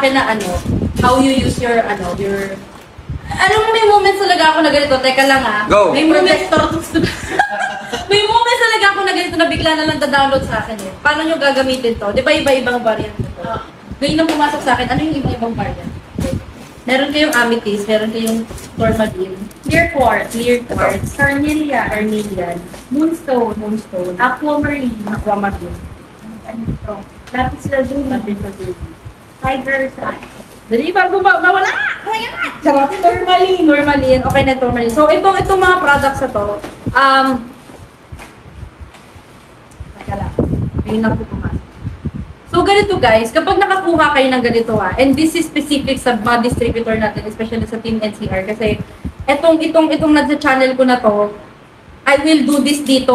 akin na ano, how you use your, alam mo, may moments talaga ako na ganito, teka lang Go! May moments, may moments talaga ako na ganito na bigla na lang da-download sa akin eh. Paano nyo gagamitin to? Di ba iba-ibang variant ito? Ngayon na pumasok sa akin, ano yung iba-ibang variant? Meron kayong amethyst, meron kayong tourmaline, clear quartz, carnelian, moonstone, aquamarine, ano ito? Lapis lazuli, tiger's eye. Dali, bago mawala! Sarap, tourmaline. Okay na tourmaline. So, itong mga products na to, teka lang. Ayun lang po pumasok. So, ganito guys, kapag nakakuha kayo ng ganito and this is specific sa mga distributor natin, especially sa Team NCR, kasi itong nasa channel ko na to, I will do this dito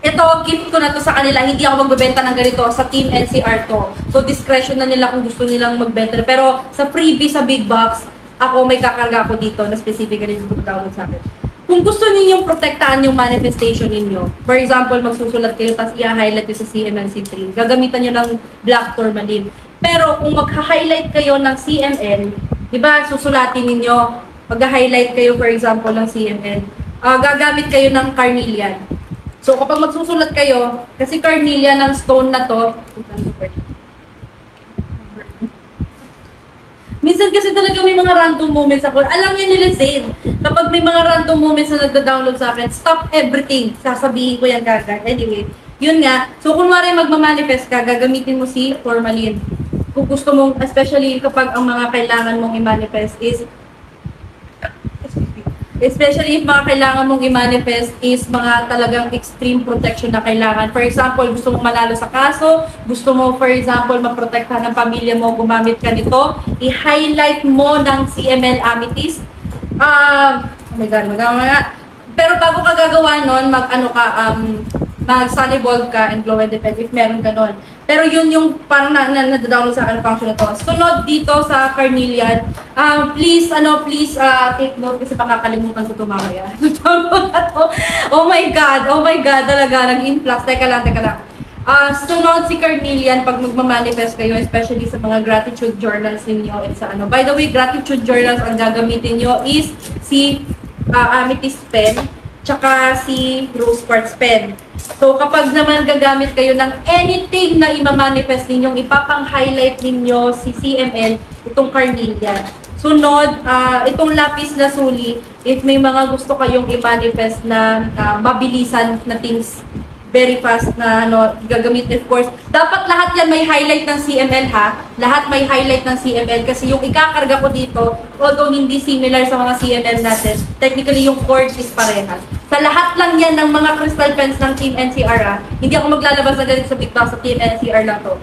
Ito, gift ko na to sa kanila. Hindi ako magbebenta ng ganito sa Team NCR to. So, discretion na nila kung gusto nilang magbenta. Pero sa freebie, sa big box, ako may kakarga ko dito na specifically download sa akin. Kung gusto ninyong protektahan yung manifestation ninyo, for example, magsusulat kayo tapos i-highlight yung sa CMNC3, gagamitan nyo ng black tourmaline. Pero kung mag-highlight kayo ng CMN, di ba, susulatin ninyo, mag-highlight kayo for example ng CMN, gagamit kayo ng carnelian. So, kapag magsusulat kayo, kasi carnelian ng stone na to, minsan kasi talaga may mga random moments ako. Alam niyo nila, Zane, kapag may mga random moments na nagda-download sa akin, stop everything. Sasabihin ko yan kagad. Anyway, yun nga. So, kung wari magmamanifest ka, gagamitin mo si tourmaline. Kung gusto mong, especially kapag ang mga kailangan mong i-manifest is especially if mga kailangan mong i-manifest is mga talagang extreme protection na kailangan. For example, gusto mong manalo sa kaso, gusto mo, for example, maprotektahan ng pamilya mo, gumamit ka nito, i-highlight mo ng CML amethyst. Oh my God, pero bago ka gagawa nun, mag-sunny bulb ka and glow and defend if meron ganon. Pero yun yung parang na-download sa akin function na to. Sunod dito sa carnelian, please take note kasi pakakalimutan ko ito mamaya. Oh my God, talaga, nag-influx. Teka lang. Sunod si carnelian pag magmamanifest kayo, especially sa mga gratitude journals ninyo. By the way, gratitude journals ang gagamitin nyo is si amethyst pen, tsaka si rose quartz pen. So, kapag naman gagamit kayo ng anything na i-manifest ninyong, ipapang-highlight ninyo si CML, itong carnelian. Sunod, itong lapis lazuli, if may mga gusto kayong i-manifest na mabilisan na things, very fast na gagamit, of course. Dapat lahat yan may highlight ng CML Lahat may highlight ng CML kasi yung ikakarga ko dito, although hindi similar sa mga CML natin, technically yung cord is parehas. Sa lahat lang yan ng mga crystal pens ng Team NCR hindi ako maglalabas na ganito sa TikTok sa Team NCR na to.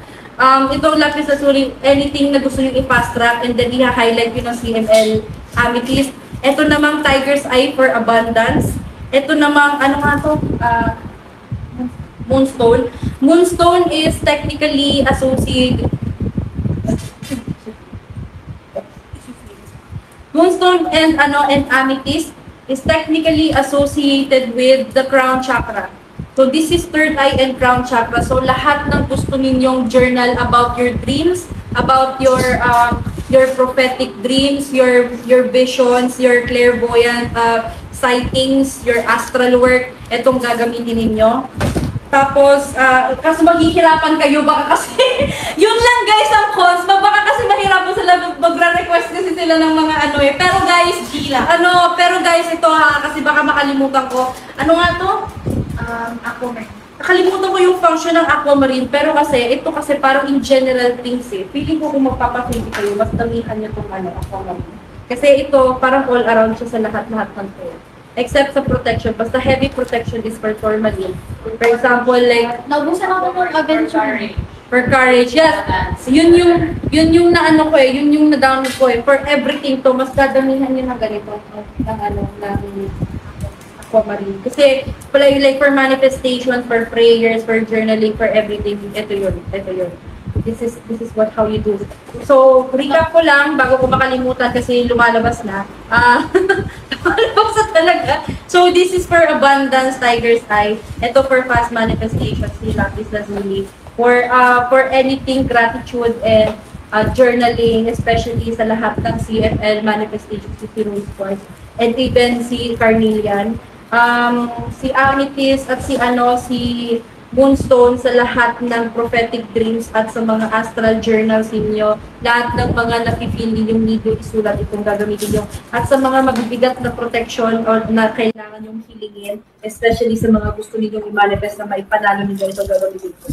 Itong lapis lazuli, anything na gusto nyo i-fast track and then i-highlight yun ng CML amethyst. Ito namang tiger's eye for abundance. Ito namang, moonstone. Moonstone is technically associated. Moonstone and amethyst is technically associated with the crown chakra. So this is third eye and crown chakra. So lahat ng gusto ninyong journal about your dreams, about your prophetic dreams, your visions, your clairvoyant sightings, your astral work, etong gagamitin ninyo. Tapos, kasi maghihirapan kayo, baka kasi, yun lang guys ang cons, baka kasi mahirapan sila, magre-request kasi sila ng mga pero guys, pero guys, ito kasi baka makalimutan ko. Ano nga to? Aquamarine. Nakalimutan ko yung function ng aquamarine, pero ito kasi parang in general things Feeling ko kung magpapakindi kayo, mas damihan nyo itong aquamarine. Kasi ito, parang all around siya sa lahat-lahat ng to. Except sa protection, basta heavy protection is for tourmaline. For example, like, naubusan ako for adventure. For courage, yes. Yun yung na-download ko For everything to, mas dadamihan yun ng ganito. Ng aquamarine. Kasi, like for manifestation, for prayers, for journaling, for everything, ito yun. This is how you do it. So, recap ko lang, bago ko makalimutan kasi lumalabas na. Lumalabas na talaga. So, this is for abundance, tiger's eye. Ito for fast manifestation, si lapis lazuli. For anything, gratitude and journaling, especially sa lahat ng CFL manifestations si Rose Quartz, and even si Carnelian. Si Amethyst at si Moonstone sa lahat ng prophetic dreams at sa mga astral journals ninyo, lahat ng mga napipil ninyong need yung isulat itong gagamitin nyo. At sa mga mabibigat na protection or na kailangan yung hilingin, especially sa mga gusto ninyong i-manifest na maipanalo ninyo ito gagamitin ko.